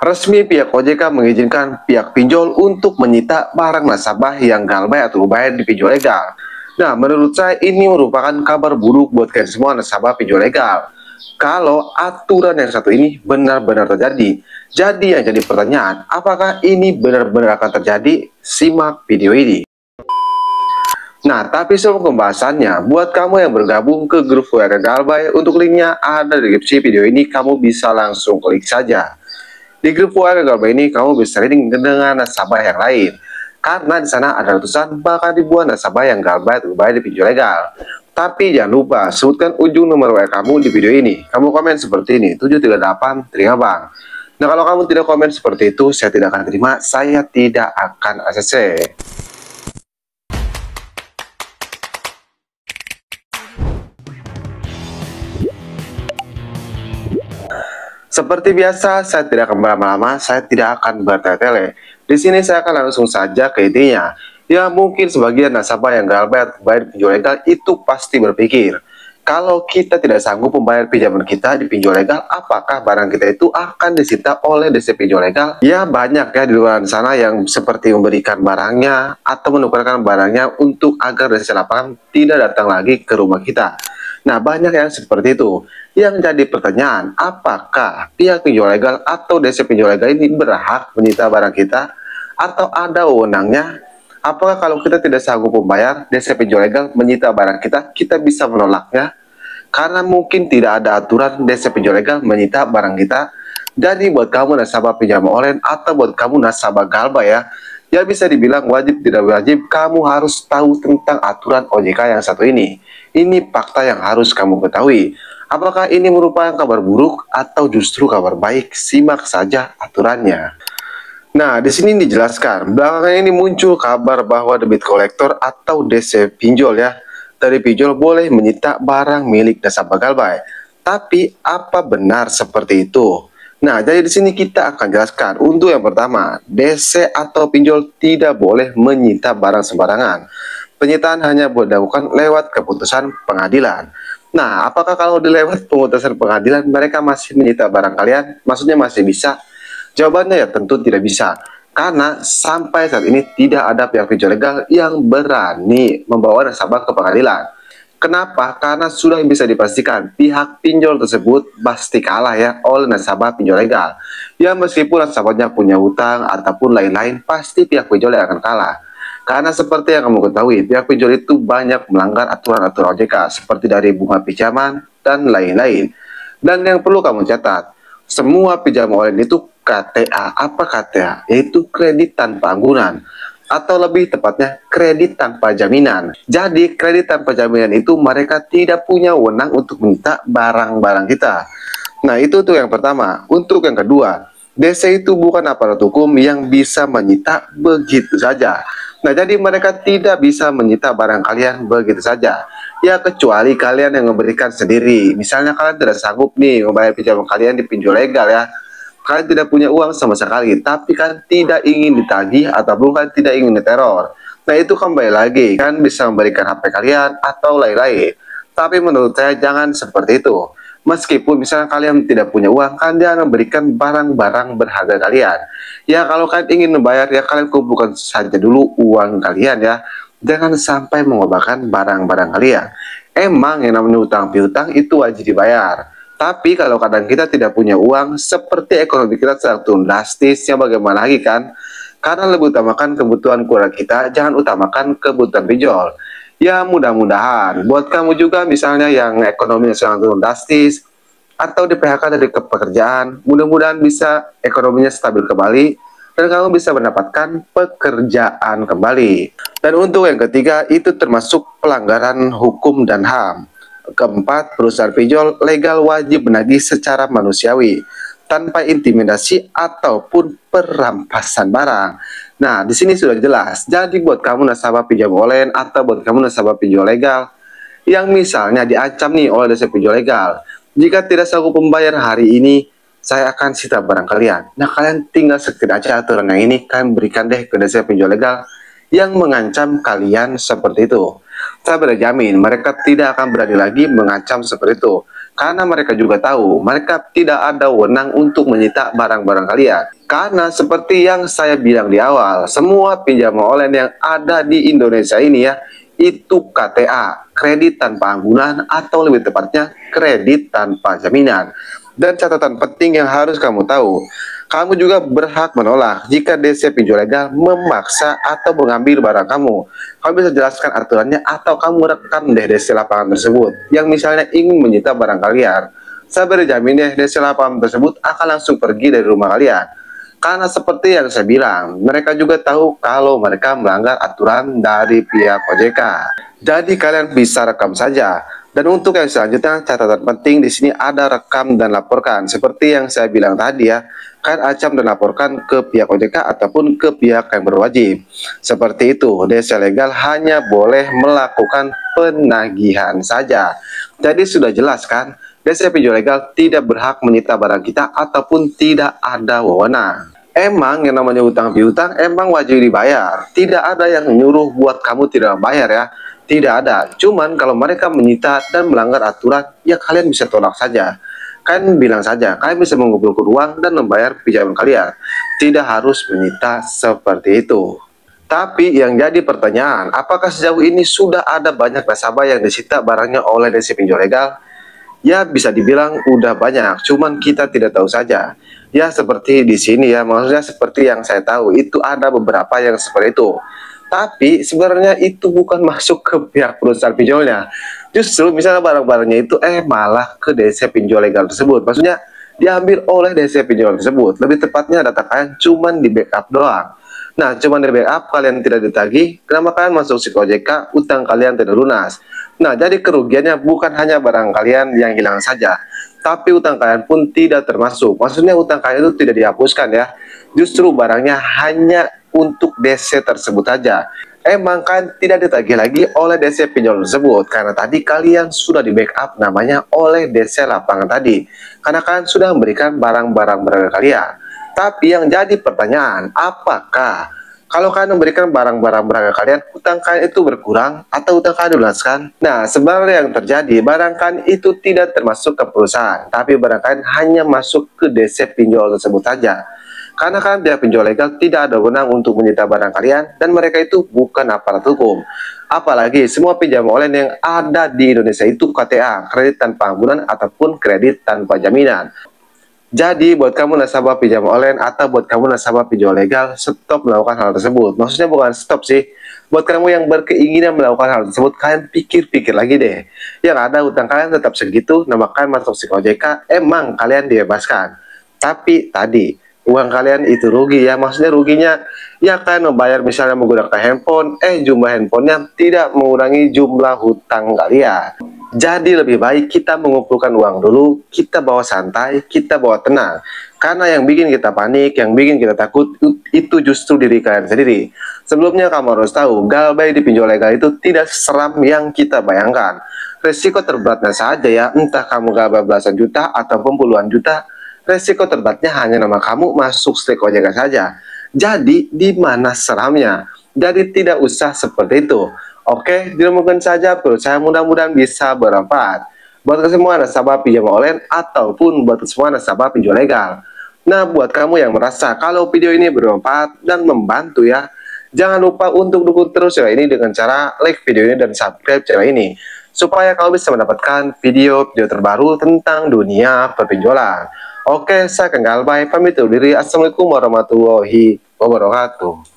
Resmi pihak OJK mengizinkan pihak pinjol untuk menyita barang nasabah yang galbay atau bayar di pinjol legal. Nah, menurut saya ini merupakan kabar buruk buat kalian semua nasabah pinjol legal. Kalau aturan yang satu ini benar-benar terjadi. Jadi yang jadi pertanyaan, apakah ini benar-benar akan terjadi? Simak video ini. Nah, tapi sebelum pembahasannya, buat kamu yang bergabung ke grup WA Galbay, untuk linknya ada di deskripsi video ini, kamu bisa langsung klik saja. Di grup WA Galbay ini, kamu bisa link dengan nasabah yang lain. Karena di sana ada ratusan bahkan ribuan nasabah yang galbay atau bayar di pinjol legal. Tapi jangan lupa, sebutkan ujung nomor WA kamu di video ini. Kamu komen seperti ini, 738 terima bang. Nah, kalau kamu tidak komen seperti itu, saya tidak akan terima, saya tidak akan ACC. Seperti biasa, saya tidak akan berlama-lama, saya tidak akan bertele-tele. Di sini saya akan langsung saja ke intinya. Ya, mungkin sebagian nasabah yang galbay atau bayar pinjol legal itu pasti berpikir, kalau kita tidak sanggup membayar pinjaman kita di pinjol legal, apakah barang kita itu akan disita oleh DC pinjol legal? Ya, banyak ya di luar sana yang seperti memberikan barangnya atau menukarkan barangnya untuk agar DC lapangan tidak datang lagi ke rumah kita. Nah, banyak yang seperti itu. Yang jadi pertanyaan, apakah pihak pinjol legal atau DC pinjol legal ini berhak menyita barang kita? Atau ada wewenangnya? Apakah kalau kita tidak sanggup membayar, DC pinjol legal menyita barang kita, kita bisa menolaknya? Karena mungkin tidak ada aturan DC pinjol legal menyita barang kita. Jadi buat kamu nasabah pinjaman online atau buat kamu nasabah galbay ya bisa dibilang wajib tidak wajib, kamu harus tahu tentang aturan OJK yang satu ini. Ini fakta yang harus kamu ketahui. Apakah ini merupakan kabar buruk atau justru kabar baik? Simak saja aturannya. Nah, di sini dijelaskan, belakangan ini muncul kabar bahwa debit kolektor atau DC pinjol dari pinjol boleh menyita barang milik nasabah galbay. Tapi apa benar seperti itu? Nah, jadi di sini kita akan jelaskan. Untuk yang pertama, DC atau pinjol tidak boleh menyita barang sembarangan. Penyitaan hanya boleh dilakukan lewat keputusan pengadilan. Nah, apakah kalau dilewat pemutusan pengadilan mereka masih menyita barang kalian? Maksudnya masih bisa? Jawabannya ya tentu tidak bisa. Karena sampai saat ini tidak ada pihak pinjol legal yang berani membawa nasabah ke pengadilan. Kenapa? Karena sudah bisa dipastikan pihak pinjol tersebut pasti kalah oleh nasabah pinjol legal. Ya, meskipun nasabahnya punya hutang ataupun lain-lain, pasti pihak pinjol yang akan kalah. Karena seperti yang kamu ketahui, pihak pinjol itu banyak melanggar aturan-aturan OJK seperti dari bunga pinjaman dan lain-lain. Dan yang perlu kamu catat, semua pinjaman online itu KTA. Apa KTA? Yaitu kredit tanpa anggunan, atau lebih tepatnya kredit tanpa jaminan. Jadi kredit tanpa jaminan itu mereka tidak punya wewenang untuk minta barang-barang kita. Nah, itu tuh yang pertama. Untuk yang kedua, DC itu bukan aparat hukum yang bisa menyita begitu saja. Nah, jadi mereka tidak bisa menyita barang kalian begitu saja. Ya, kecuali kalian yang memberikan sendiri. Misalnya kalian tidak sanggup nih membayar pinjaman kalian di pinjol legal Kalian tidak punya uang sama sekali, tapi kan tidak ingin ditagih ataupun kan tidak ingin diteror. Nah, itu kembali lagi, kan bisa memberikan HP kalian atau lain-lain. Tapi menurut saya jangan seperti itu. Meskipun misalnya kalian tidak punya uang, kalian memberikan barang-barang berharga kalian. Ya, kalau kalian ingin membayar, ya kalian kumpulkan saja dulu uang kalian Jangan sampai mengorbankan barang-barang kalian. Emang yang namanya utang piutang itu wajib dibayar. Tapi kalau kadang kita tidak punya uang, seperti ekonomi kita sedang turun drastis, ya bagaimana lagi kan? Karena lebih utamakan kebutuhan keluarga kita, jangan utamakan kebutuhan pinjol. Ya, mudah-mudahan buat kamu juga misalnya yang ekonominya sedang turun drastis atau di PHK dari pekerjaan, mudah-mudahan bisa ekonominya stabil kembali dan kamu bisa mendapatkan pekerjaan kembali. Dan untuk yang ketiga, itu termasuk pelanggaran hukum dan HAM. Keempat, perusahaan pinjol legal wajib menagih secara manusiawi tanpa intimidasi ataupun perampasan barang. Nah, di sini sudah jelas. Jadi buat kamu nasabah pinjam online atau buat kamu nasabah pinjol legal yang misalnya diancam nih oleh DC pinjol legal, jika tidak sanggup membayar hari ini, saya akan sita barang kalian. Nah, kalian tinggal setir aja aturan yang ini, kalian berikan deh ke DC pinjol legal yang mengancam kalian seperti itu. Saya berjamin mereka tidak akan berani lagi mengancam seperti itu. Karena mereka juga tahu, mereka tidak ada wewenang untuk menyita barang-barang kalian. Karena seperti yang saya bilang di awal, semua pinjaman online yang ada di Indonesia ini ya, itu KTA, kredit tanpa anggunan, atau lebih tepatnya kredit tanpa jaminan. Dan catatan penting yang harus kamu tahu, kamu juga berhak menolak jika DC pinjol legal memaksa atau mengambil barang kamu. Kamu bisa jelaskan aturannya atau kamu rekam deh DC lapangan tersebut yang misalnya ingin menyita barang kalian. Saya beri jamin deh DC lapangan tersebut akan langsung pergi dari rumah kalian. Karena seperti yang saya bilang, mereka juga tahu kalau mereka melanggar aturan dari pihak OJK. Jadi kalian bisa rekam saja. Dan untuk yang selanjutnya, catatan penting di sini ada rekam dan laporkan. Seperti yang saya bilang tadi ya, kan acam dan laporkan ke pihak OJK ataupun ke pihak yang berwajib. Seperti itu, DC legal hanya boleh melakukan penagihan saja. Jadi sudah jelas kan, DC pinjol legal tidak berhak menyita barang kita ataupun tidak ada wewenang. Emang yang namanya utang piutang emang wajib dibayar. Tidak ada yang nyuruh buat kamu tidak bayar ya. Tidak ada. Cuman kalau mereka menyita dan melanggar aturan, ya kalian bisa tolak saja. Kalian bilang saja, kalian bisa mengumpulkan uang dan membayar pinjaman kalian. Tidak harus menyita seperti itu. Tapi yang jadi pertanyaan, apakah sejauh ini sudah ada banyak nasabah yang disita barangnya oleh DC pinjol legal? Ya bisa dibilang udah banyak, cuman kita tidak tahu saja. Ya seperti di sini ya, maksudnya seperti yang saya tahu, itu ada beberapa yang seperti itu. Tapi sebenarnya itu bukan masuk ke pihak perusahaan pinjolnya. Justru misalnya barang-barangnya itu malah ke DC pinjol legal tersebut. Maksudnya diambil oleh DC pinjol tersebut. Lebih tepatnya data kalian cuman di backup doang. Nah, cuman di backup kalian tidak ditagih, kenapa kalian masuk si OJK, utang kalian tidak lunas. Nah, jadi kerugiannya bukan hanya barang kalian yang hilang saja, tapi utang kalian pun tidak termasuk. Maksudnya utang kalian itu tidak dihapuskan ya. Justru barangnya hanya untuk DC tersebut saja. Emang kan tidak ditagih lagi oleh DC pinjol tersebut karena tadi kalian sudah di backup namanya oleh DC lapangan tadi. Karena kalian sudah memberikan barang-barang berharga kalian. Tapi yang jadi pertanyaan, apakah kalau kalian memberikan barang-barang berharga kalian, utang kalian itu berkurang atau utang kalian dilunaskan? Nah, sebenarnya yang terjadi, barang kalian itu tidak termasuk ke perusahaan, tapi barang kalian hanya masuk ke DC pinjol tersebut saja. Karena kan pihak pinjol legal tidak ada wewenang untuk menyita barang kalian dan mereka itu bukan aparat hukum. Apalagi semua pinjaman online yang ada di Indonesia itu KTA, kredit tanpa anggunan ataupun kredit tanpa jaminan. Jadi buat kamu nasabah pinjaman online atau buat kamu nasabah pinjol legal, stop melakukan hal tersebut. Maksudnya bukan stop sih. Buat kamu yang berkeinginan melakukan hal tersebut, kalian pikir-pikir lagi deh. Yang ada utang kalian tetap segitu, nama kalian masuk si OJK, emang kalian dibebaskan. Tapi tadi uang kalian itu rugi ya, maksudnya ruginya ya kan membayar misalnya menggunakan handphone, jumlah handphonenya tidak mengurangi jumlah hutang kalian. Jadi lebih baik kita mengumpulkan uang dulu, kita bawa santai, kita bawa tenang. Karena yang bikin kita panik, yang bikin kita takut itu justru diri kalian sendiri. Sebelumnya kamu harus tahu, galbay di pinjol legal itu tidak seram yang kita bayangkan. Resiko terberatnya saja ya, entah kamu galbay belasan juta ataupun puluhan juta, resiko terberatnya hanya nama kamu masuk strik OJK saja. Jadi di mana seramnya? Jadi tidak usah seperti itu. Oke, demikian saja saya mudah-mudahan bisa bermanfaat buat semua nasabah pinjaman online ataupun buat semua nasabah pinjol legal. Nah, buat kamu yang merasa kalau video ini bermanfaat dan membantu ya, jangan lupa untuk dukung terus channel ini dengan cara like video ini dan subscribe channel ini supaya kamu bisa mendapatkan video-video terbaru tentang dunia perpinjolan. Oke, saya Kang Galbay pamit undur diri. Assalamualaikum warahmatullahi wabarakatuh.